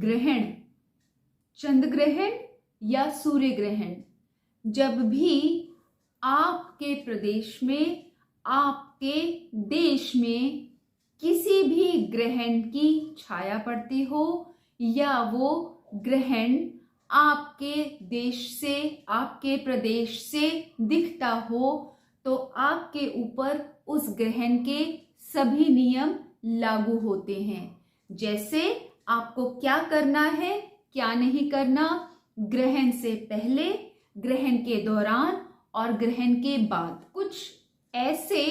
ग्रहण, चंद्र ग्रहण या सूर्य ग्रहण, जब भी आपके प्रदेश में, आपके देश में किसी भी ग्रहण की छाया पड़ती हो या वो ग्रहण आपके देश से, आपके प्रदेश से दिखता हो, तो आपके ऊपर उस ग्रहण के सभी नियम लागू होते हैं। जैसे आपको क्या करना है, क्या नहीं करना, ग्रहण से पहले, ग्रहण के दौरान और ग्रहण के बाद। कुछ ऐसे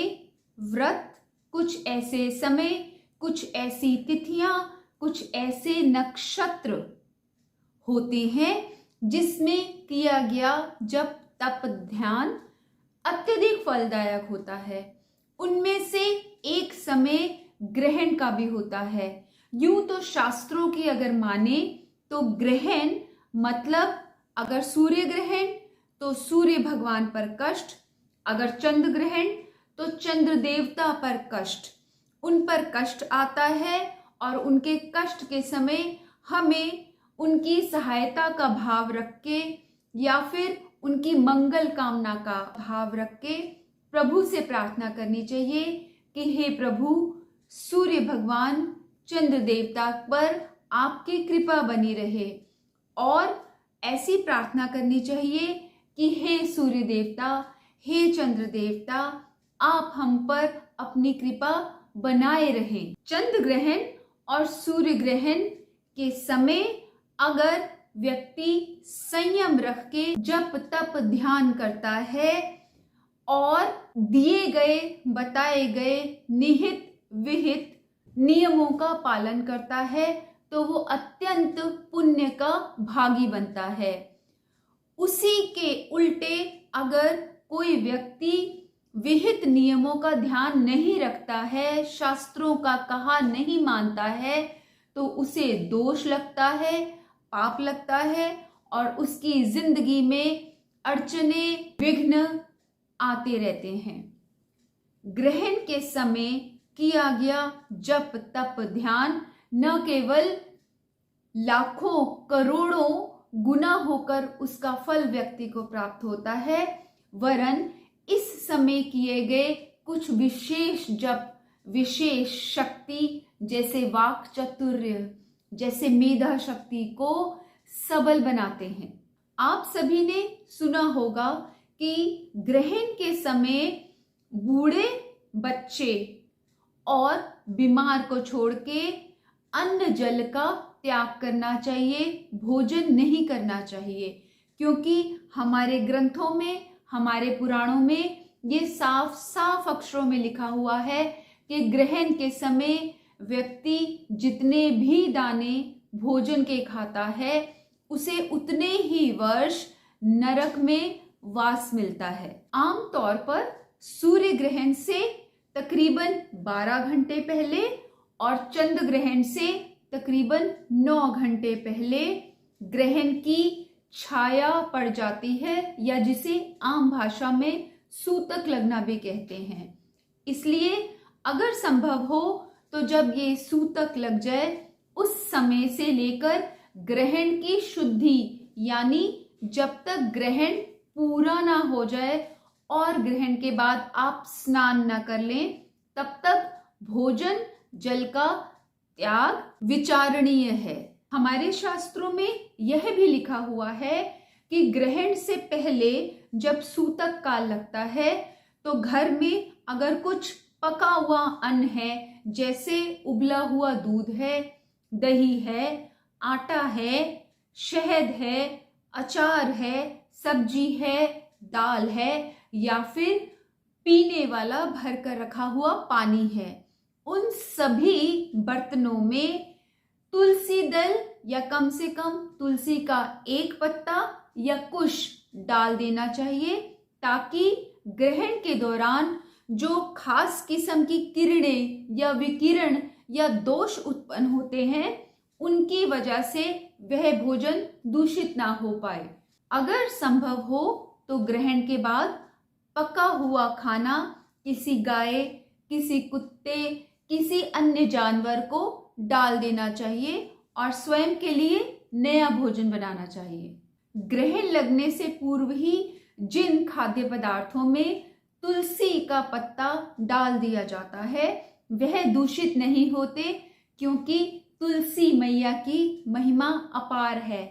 व्रत, कुछ ऐसे समय, कुछ ऐसी तिथियां, कुछ ऐसे नक्षत्र होते हैं जिसमें किया गया जप तप ध्यान अत्यधिक फलदायक होता है। उनमें से एक समय ग्रहण का भी होता है। यूं तो शास्त्रों की अगर माने तो ग्रहण मतलब अगर सूर्य ग्रहण तो सूर्य भगवान पर कष्ट, अगर चंद्र ग्रहण तो चंद्र देवता पर कष्ट, उन पर कष्ट आता है और उनके कष्ट के समय हमें उनकी सहायता का भाव रख के या फिर उनकी मंगल कामना का भाव रख के प्रभु से प्रार्थना करनी चाहिए कि हे प्रभु, सूर्य भगवान चंद्र देवता पर आपकी कृपा बनी रहे। और ऐसी प्रार्थना करनी चाहिए कि हे सूर्य देवता, हे चंद्र देवता, आप हम पर अपनी कृपा बनाए रहें। चंद्र ग्रहण और सूर्य ग्रहण के समय अगर व्यक्ति संयम रख के जप तप ध्यान करता है और दिए गए बताए गए निहित विहित नियमों का पालन करता है तो वो अत्यंत पुण्य का भागी बनता है। उसी के उल्टे अगर कोई व्यक्ति विहित नियमों का ध्यान नहीं रखता है, शास्त्रों का कहा नहीं मानता है, तो उसे दोष लगता है, पाप लगता है और उसकी जिंदगी में अड़चने विघ्न आते रहते हैं। ग्रहण के समय किया गया जप तप ध्यान न केवल लाखों करोड़ों गुना होकर उसका फल व्यक्ति को प्राप्त होता है, वरन इस समय किए गए कुछ विशेष जप, विशेष शक्ति जैसे वाक चातुर्य, जैसे मेधा शक्ति को सबल बनाते हैं। आप सभी ने सुना होगा कि ग्रहण के समय बूढ़े, बच्चे और बीमार को छोड़ के अन्न जल का त्याग करना चाहिए, भोजन नहीं करना चाहिए, क्योंकि हमारे ग्रंथों में, हमारे पुराणों में ये साफ साफ अक्षरों में लिखा हुआ है कि ग्रहण के समय व्यक्ति जितने भी दाने भोजन के खाता है उसे उतने ही वर्ष नरक में वास मिलता है। आमतौर पर सूर्य ग्रहण से तकरीबन 12 घंटे पहले और चंद्र ग्रहण से तकरीबन 9 घंटे पहले ग्रहण की छाया पड़ जाती है या जिसे आम भाषा में सूतक लगना भी कहते हैं। इसलिए अगर संभव हो तो जब ये सूतक लग जाए उस समय से लेकर ग्रहण की शुद्धि यानी जब तक ग्रहण पूरा ना हो जाए और ग्रहण के बाद आप स्नान ना कर लें तब तक भोजन जल का त्याग विचारणीय है। हमारे शास्त्रों में यह भी लिखा हुआ है कि ग्रहण से पहले जब सूतक काल लगता है तो घर में अगर कुछ पका हुआ अन्न है, जैसे उबला हुआ दूध है, दही है, आटा है, शहद है, अचार है, सब्जी है, दाल है या फिर पीने वाला भर कर रखा हुआ पानी है, उन सभी बर्तनों में तुलसी दल या कम से कम तुलसी का एक पत्ता या कुश डाल देना चाहिए, ताकि ग्रहण के दौरान जो खास किस्म की किरणें या विकिरण या दोष उत्पन्न होते हैं उनकी वजह से वह भोजन दूषित ना हो पाए। अगर संभव हो तो ग्रहण के बाद पका हुआ खाना किसी गाय, किसी कुत्ते, किसी अन्य जानवर को डाल देना चाहिए और स्वयं के लिए नया भोजन बनाना चाहिए। ग्रहण लगने से पूर्व ही जिन खाद्य पदार्थों में तुलसी का पत्ता डाल दिया जाता है वह दूषित नहीं होते, क्योंकि तुलसी मैया की महिमा अपार है।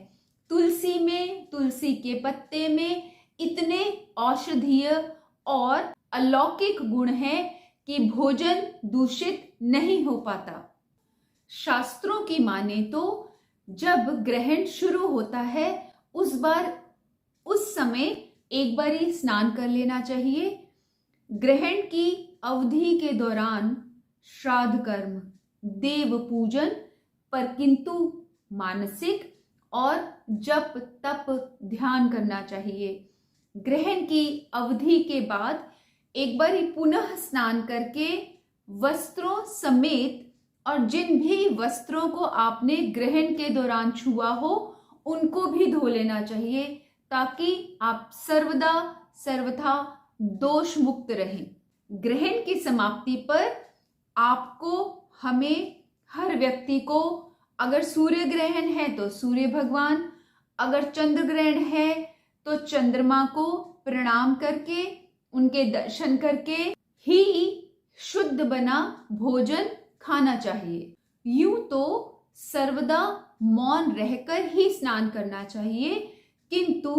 तुलसी में, तुलसी के पत्ते में इतने औषधीय और अलौकिक गुण हैं कि भोजन दूषित नहीं हो पाता। शास्त्रों की माने तो जब ग्रहण शुरू होता है उस समय एक बार ही स्नान कर लेना चाहिए। ग्रहण की अवधि के दौरान श्राद्ध कर्म, देव पूजन पर किंतु मानसिक और जप तप ध्यान करना चाहिए। ग्रहण की अवधि के बाद एक बार ही पुनः स्नान करके वस्त्रों समेत और जिन भी वस्त्रों को आपने ग्रहण के दौरान छुआ हो उनको भी धो लेना चाहिए, ताकि आप सर्वथा दोष मुक्त रहें। ग्रहण की समाप्ति पर आपको, हमें, हर व्यक्ति को, अगर सूर्य ग्रहण है तो सूर्य भगवान, अगर चंद्र ग्रहण है तो चंद्रमा को प्रणाम करके, उनके दर्शन करके ही शुद्ध बना भोजन खाना चाहिए। यूं तो सर्वदा मौन रहकर ही स्नान करना चाहिए, किंतु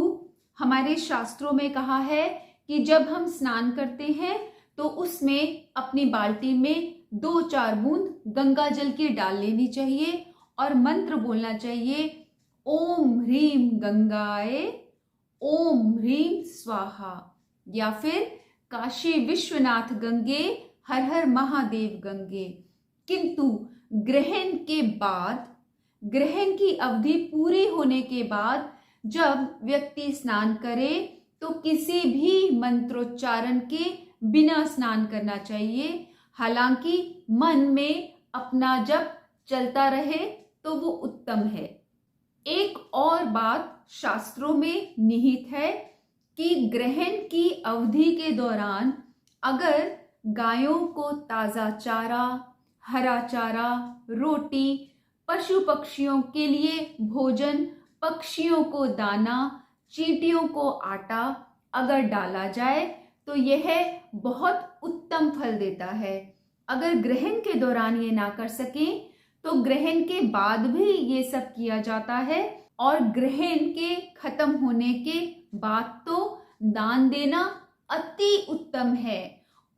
हमारे शास्त्रों में कहा है कि जब हम स्नान करते हैं तो उसमें अपनी बाल्टी में 2-4 बूंद गंगा जल की डाल लेनी चाहिए और मंत्र बोलना चाहिए, ओम ह्रीम गंगाए ओम ह्रीम स्वाहा, या फिर काशी विश्वनाथ गंगे हर हर महादेव गंगे। किंतु ग्रहण के बाद, ग्रहण की अवधि पूरी होने के बाद जब व्यक्ति स्नान करे तो किसी भी मंत्रोच्चारण के बिना स्नान करना चाहिए। हालांकि मन में अपना जप चलता रहे तो वो उत्तम है। एक और बात शास्त्रों में निहित है कि ग्रहण की अवधि के दौरान अगर गायों को ताजा चारा, हरा चारा, रोटी, पशु पक्षियों के लिए भोजन, पक्षियों को दाना, चींटियों को आटा अगर डाला जाए तो यह बहुत उत्तम फल देता है। अगर ग्रहण के दौरान ये ना कर सकें तो ग्रहण के बाद भी ये सब किया जाता है, और ग्रहण के खत्म होने के बाद तो दान देना अति उत्तम है।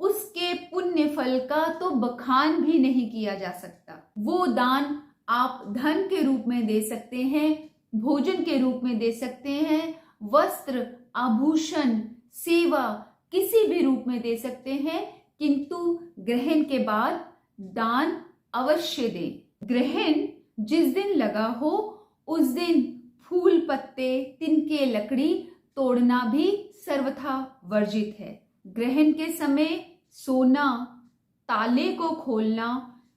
उसके पुण्य फल का तो बखान भी नहीं किया जा सकता। वो दान आप धन के रूप में दे सकते हैं, भोजन के रूप में दे सकते हैं, वस्त्र, आभूषण, सेवा किसी भी रूप में दे सकते हैं, किंतु ग्रहण के बाद दान अवश्य दें। ग्रहण जिस दिन लगा हो उस दिन फूल, पत्ते, तिनके, लकड़ी तोड़ना भी सर्वथा वर्जित है। ग्रहण के समय सोना, ताले को खोलना,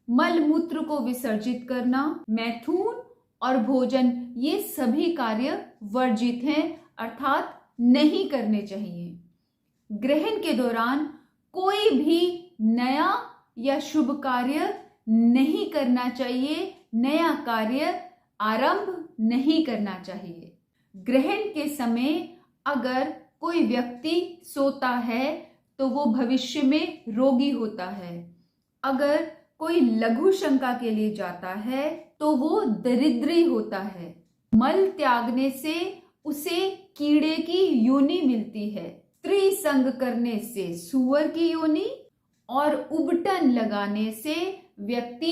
मल मूत्र को विसर्जित करना, मैथुन और भोजन, ये सभी कार्य वर्जित हैं, अर्थात नहीं करने चाहिए। ग्रहण के दौरान कोई भी नया या शुभ कार्य नहीं करना चाहिए, नया कार्य आरंभ नहीं करना चाहिए। ग्रहण के समय अगर कोई व्यक्ति सोता है तो वो भविष्य में रोगी होता है। अगर कोई लघु शंका के लिए जाता है तो वो दरिद्री होता है। मल त्यागने से उसे कीड़े की योनि मिलती है। स्त्री संग करने से सूअर की योनि, और उबटन लगाने से व्यक्ति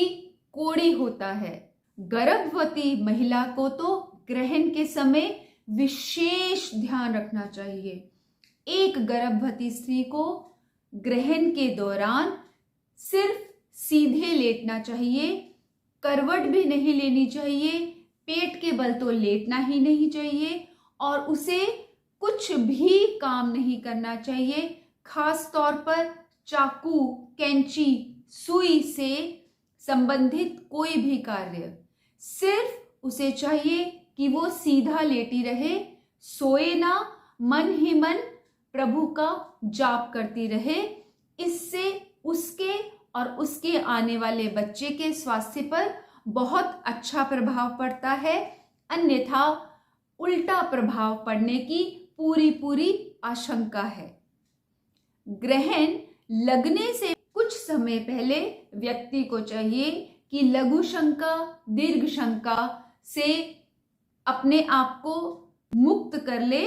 कोढ़ी होता है। गर्भवती महिला को तो ग्रहण के समय विशेष ध्यान रखना चाहिए। एक गर्भवती स्त्री को ग्रहण के दौरान सिर्फ सीधे लेटना चाहिए, करवट भी नहीं लेनी चाहिए, पेट के बल तो लेटना ही नहीं चाहिए, और उसे कुछ भी काम नहीं करना चाहिए, खास तौर पर चाकू, कैंची, सुई से संबंधित कोई भी कार्य। सिर्फ उसे चाहिए कि वो सीधा लेटी रहे, सोए ना, मन ही मन प्रभु का जाप करती रहे। इससे उसके और उसके आने वाले बच्चे के स्वास्थ्य पर बहुत अच्छा प्रभाव पड़ता है, अन्यथा उल्टा प्रभाव पड़ने की पूरी पूरी आशंका है। ग्रहण लगने से कुछ समय पहले व्यक्ति को चाहिए कि लघु शंका, दीर्घ शंका से अपने आप को मुक्त कर ले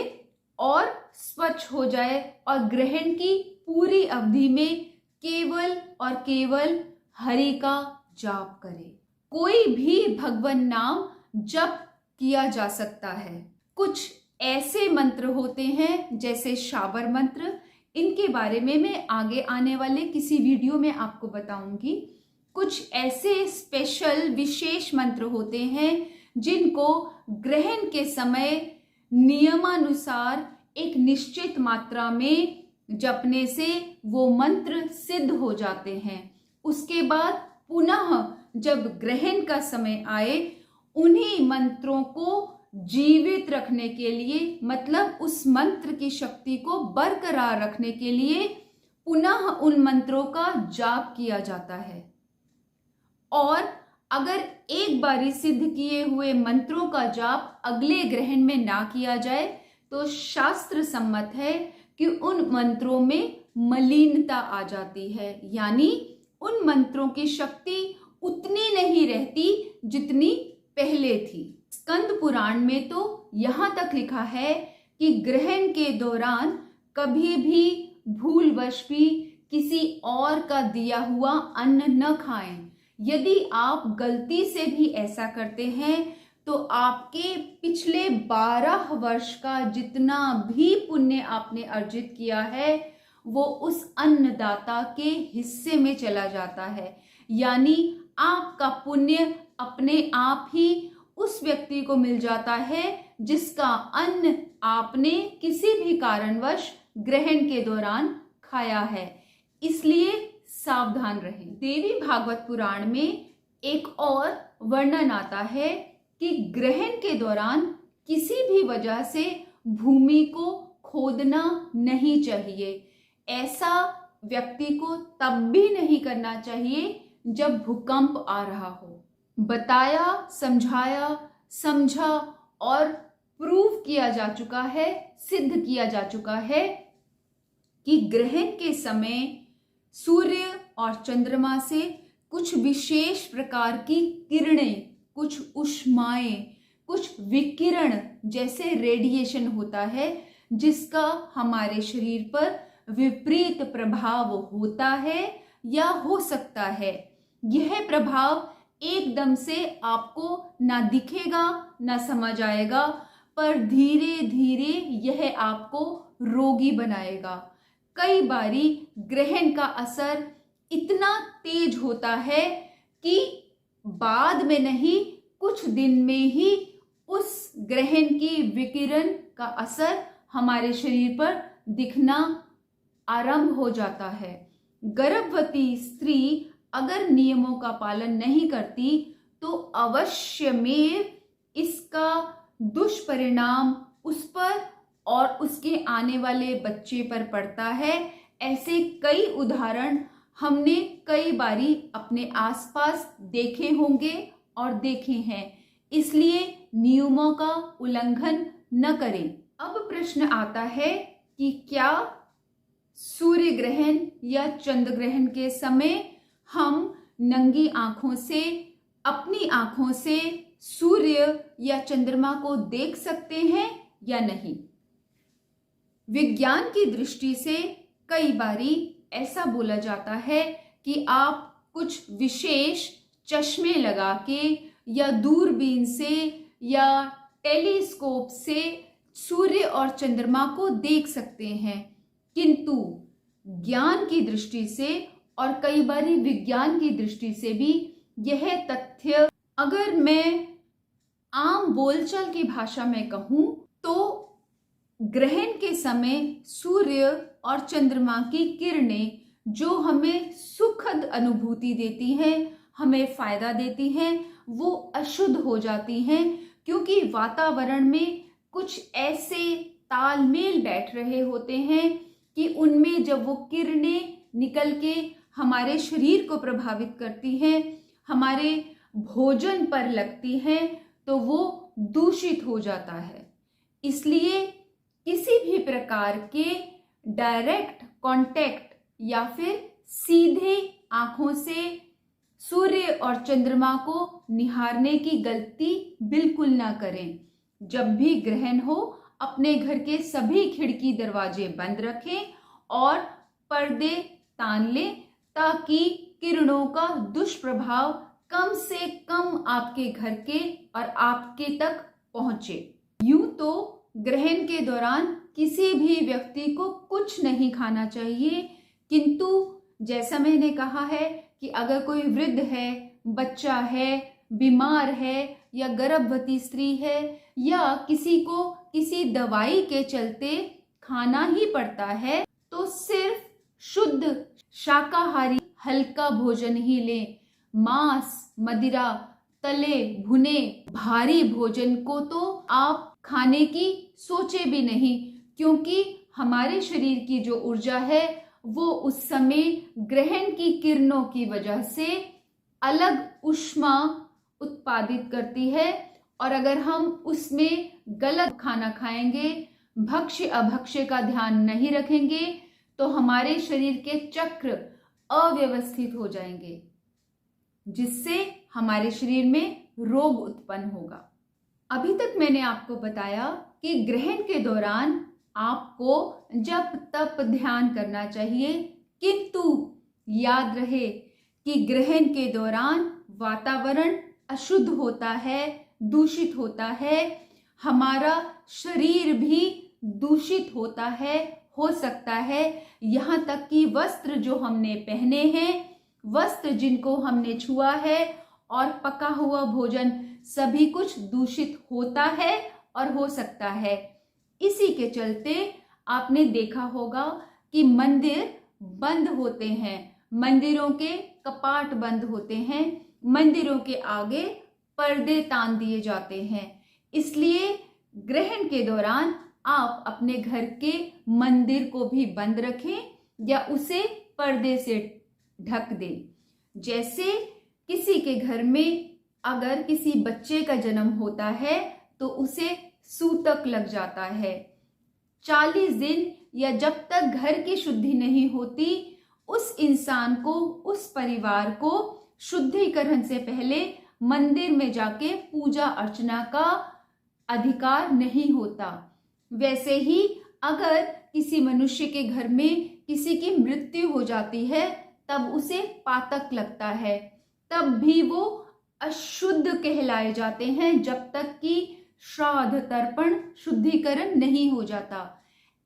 और स्वच्छ हो जाए और ग्रहण की पूरी अवधि में केवल और केवल हरि का जाप करे। कोई भी भगवान नाम जप किया जा सकता है। कुछ ऐसे मंत्र होते हैं जैसे शाबर मंत्र, इनके बारे में मैं आगे आने वाले किसी वीडियो में आपको बताऊंगी। कुछ ऐसे स्पेशल विशेष मंत्र होते हैं जिनको ग्रहण के समय नियमानुसार एक निश्चित मात्रा में जपने से वो मंत्र सिद्ध हो जाते हैं। उसके बाद पुनः जब ग्रहण का समय आए, उन्हीं मंत्रों को जीवित रखने के लिए, मतलब उस मंत्र की शक्ति को बरकरार रखने के लिए पुनः उन मंत्रों का जाप किया जाता है। और अगर एक बारी सिद्ध किए हुए मंत्रों का जाप अगले ग्रहण में ना किया जाए तो शास्त्र सम्मत है कि उन मंत्रों में मलिनता आ जाती है, यानी उन मंत्रों की शक्ति उतनी नहीं रहती जितनी पहले थी। स्कंद पुराण में तो यहाँ तक लिखा है कि ग्रहण के दौरान कभी भी भूलवश भी किसी और का दिया हुआ अन्न न खाएं। यदि आप गलती से भी ऐसा करते हैं तो आपके पिछले 12 वर्ष का जितना भी पुण्य आपने अर्जित किया है वो उस अन्नदाता के हिस्से में चला जाता है, यानी आपका पुण्य अपने आप ही उस व्यक्ति को मिल जाता है जिसका अन्न आपने किसी भी कारणवश ग्रहण के दौरान खाया है। इसलिए सावधान रहें। देवी भागवत पुराण में एक और वर्णन आता है कि ग्रहण के दौरान किसी भी वजह से भूमि को खोदना नहीं चाहिए। ऐसा व्यक्ति को तब भी नहीं करना चाहिए जब भूकंप आ रहा हो। बताया, समझाया, समझा और प्रूव किया जा चुका है, सिद्ध किया जा चुका है कि ग्रहण के समय सूर्य और चंद्रमा से कुछ विशेष प्रकार की किरणें, कुछ ऊष्माएं, कुछ विकिरण जैसे रेडिएशन होता है जिसका हमारे शरीर पर विपरीत प्रभाव होता है या हो सकता है। यह प्रभाव एकदम से आपको ना दिखेगा ना समझ आएगा, पर धीरे धीरे यह आपको रोगी बनाएगा। कई बारी ग्रहण का असर इतना तेज होता है कि बाद में नहीं, कुछ दिन में ही उस ग्रहण की विकिरण का असर हमारे शरीर पर दिखना आरंभ हो जाता है। गर्भवती स्त्री अगर नियमों का पालन नहीं करती तो अवश्य में इसका दुष्परिणाम उस पर और उसके आने वाले बच्चे पर पड़ता है। ऐसे कई उदाहरण हमने कई बारी अपने आसपास देखे होंगे और देखे हैं, इसलिए नियमों का उल्लंघन न करें। अब प्रश्न आता है कि क्या सूर्य ग्रहण या चंद्र ग्रहण के समय हम नंगी आंखों से, अपनी आंखों से सूर्य या चंद्रमा को देख सकते हैं या नहीं? विज्ञान की दृष्टि से कई बारी ऐसा बोला जाता है कि आप कुछ विशेष चश्मे लगा के या दूरबीन से या टेलीस्कोप से सूर्य और चंद्रमा को देख सकते हैं, किंतु ज्ञान की दृष्टि से और कई बारी विज्ञान की दृष्टि से भी यह तथ्य, अगर मैं आम बोलचाल की भाषा में कहूं तो ग्रहण के समय सूर्य और चंद्रमा की किरणें जो हमें सुखद अनुभूति देती हैं, हमें फायदा देती हैं, वो अशुद्ध हो जाती हैं, क्योंकि वातावरण में कुछ ऐसे तालमेल बैठ रहे होते हैं कि उनमें जब वो किरणें निकल के हमारे शरीर को प्रभावित करती हैं, हमारे भोजन पर लगती हैं तो वो दूषित हो जाता है। इसलिए किसी भी प्रकार के डायरेक्ट कांटेक्ट या फिर सीधे आंखों से सूर्य और चंद्रमा को निहारने की गलती बिल्कुल ना करें। जब भी ग्रहण हो अपने घर के सभी खिड़की दरवाजे बंद रखें और पर्दे तान लें ताकि किरणों का दुष्प्रभाव कम से कम आपके घर के और आपके तक पहुंचे। यूं तो ग्रहण के दौरान किसी भी व्यक्ति को कुछ नहीं खाना चाहिए, किंतु जैसा मैंने कहा है कि अगर कोई वृद्ध है, बच्चा है, बीमार है या गर्भवती स्त्री है या किसी को किसी दवाई के चलते खाना ही पड़ता है तो सिर्फ शुद्ध शाकाहारी हल्का भोजन ही लें। मांस, मदिरा, तले भुने भारी भोजन को तो आप खाने की सोचे भी नहीं, क्योंकि हमारे शरीर की जो ऊर्जा है वो उस समय ग्रहण की किरणों की वजह से अलग ऊष्मा उत्पादित करती है और अगर हम उसमें गलत खाना खाएंगे, भक्ष्य अभक्ष्य का ध्यान नहीं रखेंगे तो हमारे शरीर के चक्र अव्यवस्थित हो जाएंगे, जिससे हमारे शरीर में रोग उत्पन्न होगा। अभी तक मैंने आपको बताया कि ग्रहण के दौरान आपको जप तप ध्यान करना चाहिए, किंतु याद रहे कि ग्रहण के दौरान वातावरण अशुद्ध होता है, दूषित होता है, हमारा शरीर भी दूषित होता है, हो सकता है यहाँ तक कि वस्त्र जो हमने पहने हैं, वस्त्र जिनको हमने छुआ है और पका हुआ भोजन सभी कुछ दूषित होता है और हो सकता है। इसी के चलते आपने देखा होगा कि मंदिर बंद होते हैं, मंदिरों के कपाट बंद होते हैं, मंदिरों के आगे पर्दे तान दिए जाते हैं। इसलिए ग्रहण के दौरान आप अपने घर के मंदिर को भी बंद रखें या उसे पर्दे से ढक दें। जैसे किसी के घर में अगर किसी बच्चे का जन्म होता है तो उसे सूतक लग जाता है। 40 दिन या जब तक घर की शुद्धि नहीं होती उस इंसान को, उस परिवार को शुद्धिकरण से पहले मंदिर में जाके पूजा अर्चना का अधिकार नहीं होता। वैसे ही अगर किसी मनुष्य के घर में किसी की मृत्यु हो जाती है तब उसे पातक लगता है, तब भी वो अशुद्ध कहलाए जाते हैं जब तक कि श्राद्ध तर्पण शुद्धिकरण नहीं हो जाता।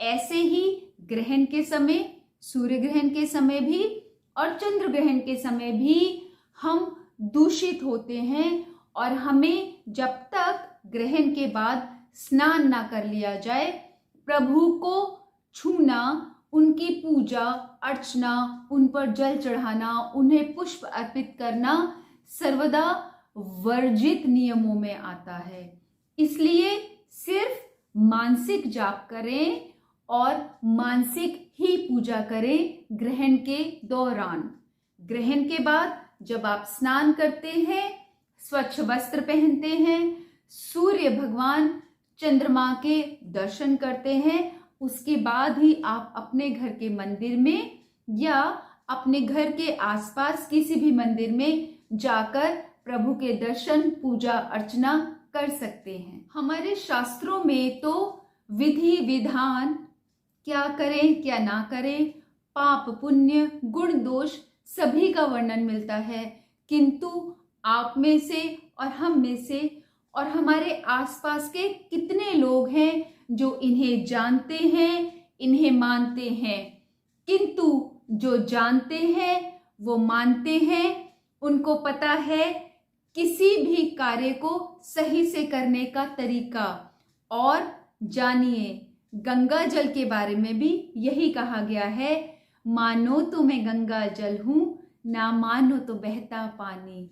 ऐसे ही ग्रहण के समय, सूर्य ग्रहण के समय भी और चंद्र ग्रहण के समय भी हम दूषित होते हैं और हमें जब तक ग्रहण के बाद स्नान ना कर लिया जाए, प्रभु को छूना, उनकी पूजा अर्चना, उन पर जल चढ़ाना, उन्हें पुष्प अर्पित करना सर्वदा वर्जित नियमों में आता है। इसलिए सिर्फ मानसिक जाप करें और मानसिक ही पूजा करें ग्रहण के दौरान। ग्रहण के बाद जब आप स्नान करते हैं, स्वच्छ वस्त्र पहनते हैं, सूर्य भगवान चंद्रमा के दर्शन करते हैं, उसके बाद ही आप अपने घर के मंदिर में या अपने घर के आसपास किसी भी मंदिर में जाकर प्रभु के दर्शन पूजा अर्चना कर सकते हैं। हमारे शास्त्रों में तो विधि विधान, क्या करें क्या ना करें, पाप पुण्य गुण दोष सभी का वर्णन मिलता है, किंतु आप में से और हम में से और हमारे आसपास के कितने लोग हैं जो इन्हें जानते हैं, इन्हें मानते हैं। किंतु जो जानते हैं वो मानते हैं, उनको पता है किसी भी कार्य को सही से करने का तरीका। और जानिए, गंगा जल के बारे में भी यही कहा गया है, मानो तो मैं गंगा जल हूं, ना मानो तो बहता पानी।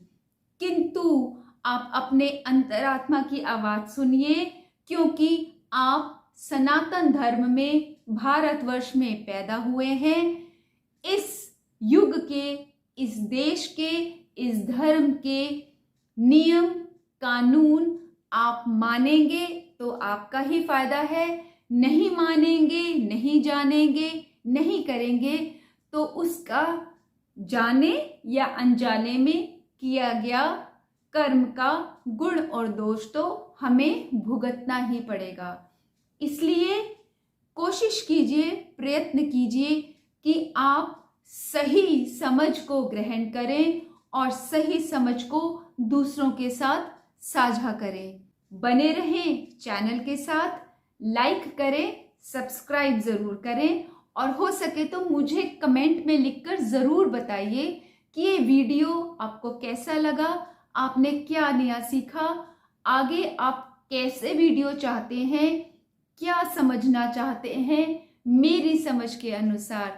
किंतु आप अपने अंतरात्मा की आवाज सुनिए, क्योंकि आप सनातन धर्म में भारतवर्ष में पैदा हुए हैं। इस युग के, इस देश के, इस धर्म के नियम कानून आप मानेंगे तो आपका ही फायदा है, नहीं मानेंगे, नहीं जानेंगे, नहीं करेंगे तो उसका जाने या अनजाने में किया गया कर्म का गुण और दोष तो हमें भुगतना ही पड़ेगा। इसलिए कोशिश कीजिए, प्रयत्न कीजिए कि आप सही समझ को ग्रहण करें और सही समझ को दूसरों के साथ साझा करें। बने रहें चैनल के साथ, लाइक करें, सब्सक्राइब जरूर करें और हो सके तो मुझे कमेंट में लिखकर जरूर बताइए कि ये वीडियो आपको कैसा लगा, आपने क्या नया सीखा, आगे आप कैसे वीडियो चाहते हैं, क्या समझना चाहते हैं मेरी समझ के अनुसार,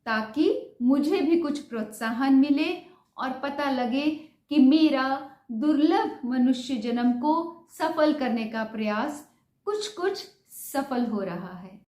ताकि मुझे भी कुछ प्रोत्साहन मिले और पता लगे कि मेरा दुर्लभ मनुष्य जन्म को सफल करने का प्रयास कुछ कुछ सफल हो रहा है।